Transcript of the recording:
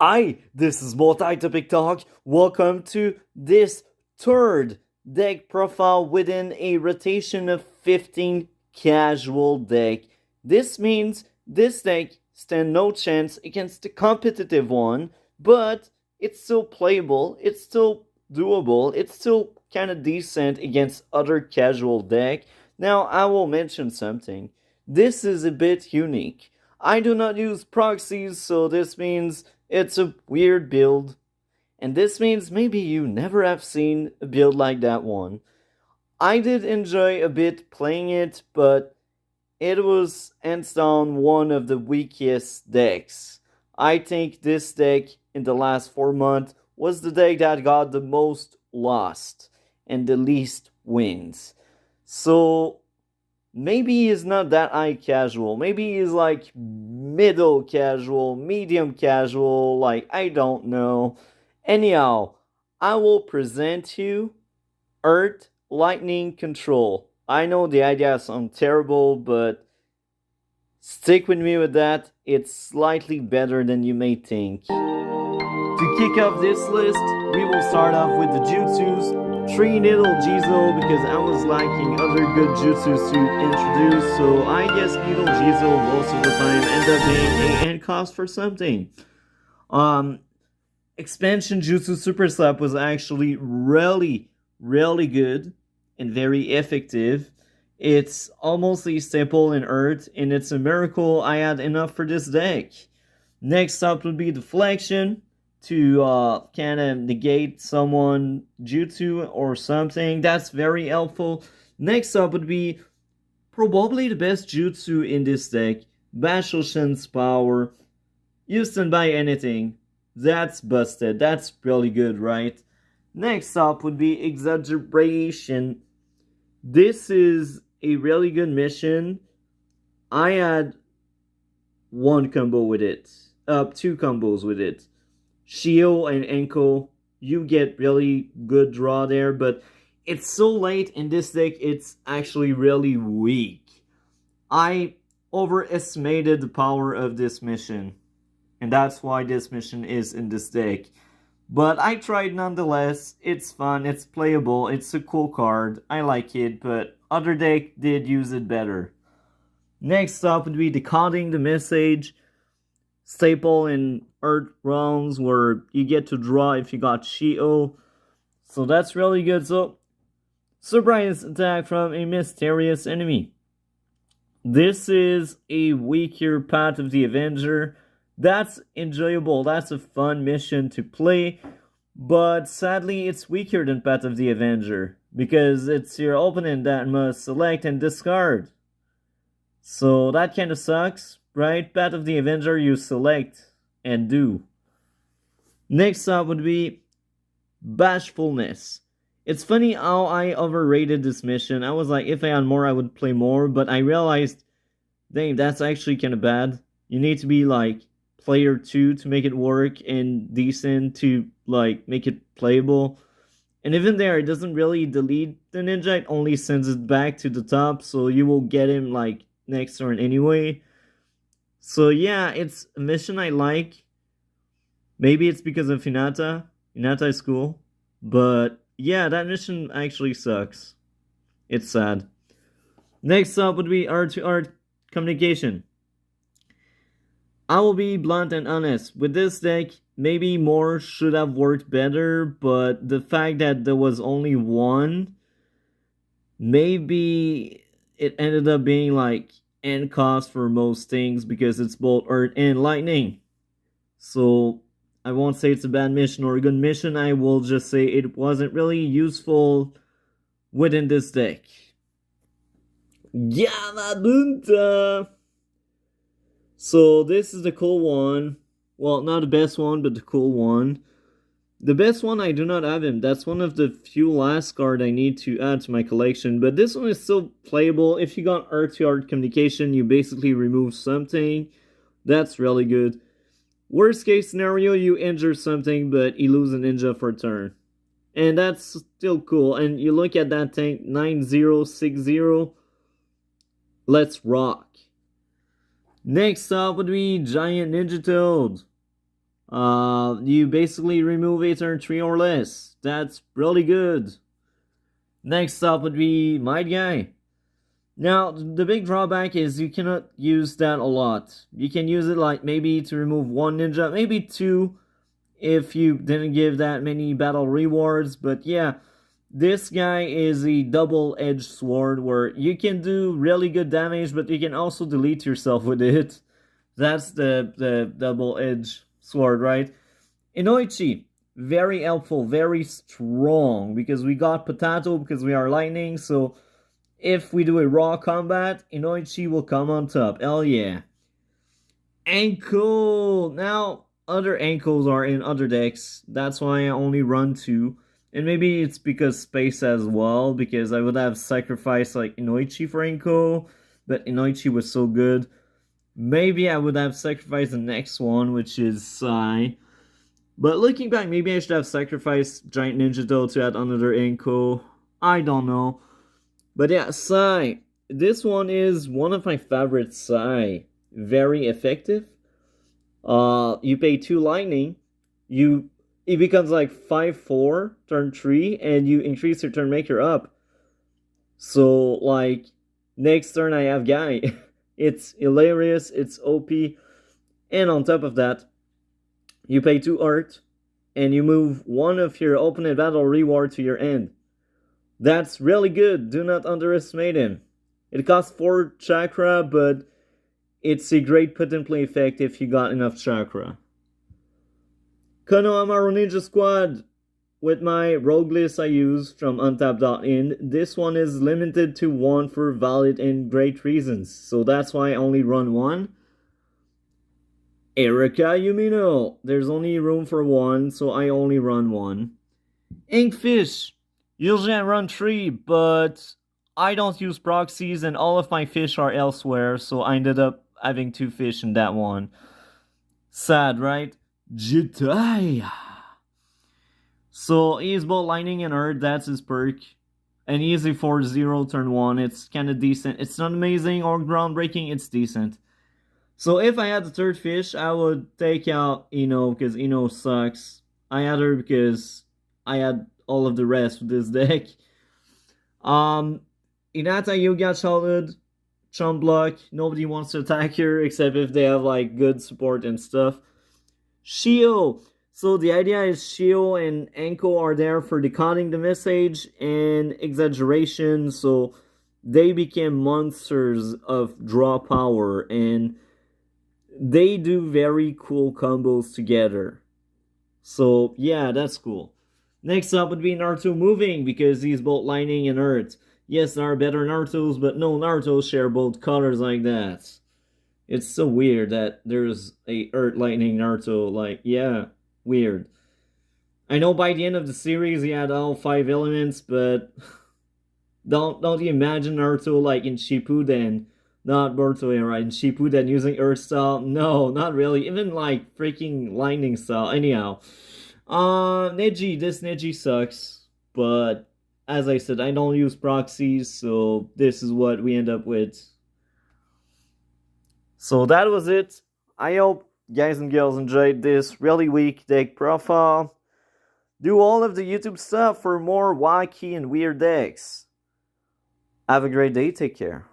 This is Multi-Topic Talk. Welcome to this third deck profile within a rotation of 15 casual deck. This means this deck stands no chance against the competitive one, but it's still playable, it's still doable, it's still kind of decent against other casual deck. Now, I will mention something. This is a bit unique. I do not use proxies, so this means it's a weird build, and this means maybe you never have seen a build like that one. I did enjoy a bit playing it, but it was hands down one of the weakest decks. I think this deck in the last 4 months was the deck that got the most lost and the least wins. So maybe he's not that high casual. Maybe he's like middle casual, medium casual, like I don't know. Anyhow, I will present you Earth Lightning Control. I know the idea sounds terrible, but stick with me with that. It's slightly better than you may think. To kick off this list, we will start off with the jutsus. 3 Needle Jizo because I was lacking other good jutsus to introduce, so I guess Needle Jizo most of the time end up being a end cost for something. Expansion Jutsu Super Slap was actually really good and very effective. It's almost a staple in Earth, and it's a miracle I had enough for this deck. Next up would be Deflection to kind of negate someone jutsu or something. That's very helpful. Next up would be probably the best jutsu in this deck, Bashoshin's Power. You stand by anything. That's busted. That's really good, right? Next up would be Exaggeration. This is a really good mission. I had one combo with it. Two combos with it. Shio and Enko, you get really good draw there, but it's so late in this deck, it's actually really weak. I overestimated the power of this mission, and that's why this mission is in this deck. But I tried nonetheless. It's fun, it's playable, it's a cool card. I like it, but other deck did use it better. Next up would be Decoding the Message. Staple in Earth rounds where you get to draw if you got Shio. So that's really good. So, surprise attack from a mysterious enemy. This is a weaker Path of the Avenger. That's enjoyable. That's a fun mission to play. But sadly, it's weaker than Path of the Avenger because it's your opponent that must select and discard. So that kind of sucks. Right? Path of the Avenger you select and do. Next up would be Bashfulness. It's funny how I overrated this mission. I was like, if I had more, I would play more, but I realized, dang, that's actually kind of bad. You need to be like player 2 to make it work and decent to like make it playable. And even there, it doesn't really delete the ninja, it only sends it back to the top, so you will get him like next turn anyway. So yeah, it's a mission I like. Maybe it's because of Hinata. Hinata is cool. But yeah, that mission actually sucks. It's sad. Next up would be art-to-art communication. I will be blunt and honest. With this deck, maybe more should have worked better, but the fact that there was only one, maybe it ended up being like end cost for most things because it's both Earth and Lightning. So I won't say it's a bad mission or a good mission. I will just say it wasn't really useful within this deck. Yamadunta! So this is the cool one. Well, not the best one, but the cool one. The best one, I do not have him. That's one of the few last cards I need to add to my collection. But this one is still playable. If you got art-to-art communication, you basically remove something. That's really good. Worst case scenario, you injure something, but you lose a ninja for a turn. And that's still cool. And you look at that tank, 9060. Let's rock. Next up would be Giant Ninja Toad. You basically remove a turn 3 or less. That's really good. Next up would be Might Guy. Now, the big drawback is you cannot use that a lot. You can use it like maybe to remove one ninja, maybe two if you didn't give that many battle rewards. But yeah, this guy is a double-edged sword where you can do really good damage, but you can also delete yourself with it. That's the double-edged sword, right? Inoichi, very helpful, very strong, because we got Potato, because we are lightning, so if we do a raw combat, Inoichi will come on top. Hell yeah. Ankle! Now, other ankles are in other decks. That's why I only run two. And maybe it's because space as well, because I would have sacrificed like Inoichi for Ankle, but Inoichi was so good. Maybe I would have sacrificed the next one, which is Sai. But looking back, maybe I should have sacrificed Giant Ninja though to add another Ankle. I don't know. But yeah, Sai. This one is one of my favorite Sai. Very effective. You pay 2 lightning. It becomes like 5/4 turn 3, and you increase your turn maker up. So like next turn I have Guy. It's hilarious, it's OP, and on top of that, you pay 2 art, and you move one of your opponent battle reward to your end. That's really good, do not underestimate him. It costs 4 chakra, but it's a great put and play effect if you got enough chakra. Kono Amaru Ninja Squad. With my rogue list I use from untap.in, this one is limited to 1 for valid and great reasons. So that's why I only run 1. Erika Yumino. There's only room for 1, so I only run 1. Inkfish. Usually I run 3, but I don't use proxies and all of my fish are elsewhere, so I ended up having 2 fish in that one. Sad, right? Jitai. So he's both lightning and earth, that's his perk. And he is a 4/0 turn 1, it's kinda decent. It's not amazing or groundbreaking, it's decent. So if I had the third fish, I would take out Ino, because Ino sucks. I had her because I had all of the rest with this deck. Inata Yuga Childhood, Chum Block, nobody wants to attack her except if they have like good support and stuff. Shio. So the idea is Shio and Anko are there for decoding the message and exaggeration, so they became monsters of draw power, and they do very cool combos together. So yeah, that's cool. Next up would be Naruto moving, because he's both lightning and earth. Yes, there are better Narutos, but no Narutos share both colors like that. It's so weird that there's a earth lightning Naruto, like, yeah, weird. I know by the end of the series he had all 5 elements, but don't you imagine Naruto like in Shippuden, not Boruto era, in Shippuden using earth style? No, not really. Even like freaking lightning style. Anyhow, Neji, this Neji sucks, but as I said, I don't use proxies, so this is what we end up with. So that was it. I hope guys and girls enjoyed this really weak deck profile. Do all of the YouTube stuff for more wacky and weird decks. Have a great day. Take care.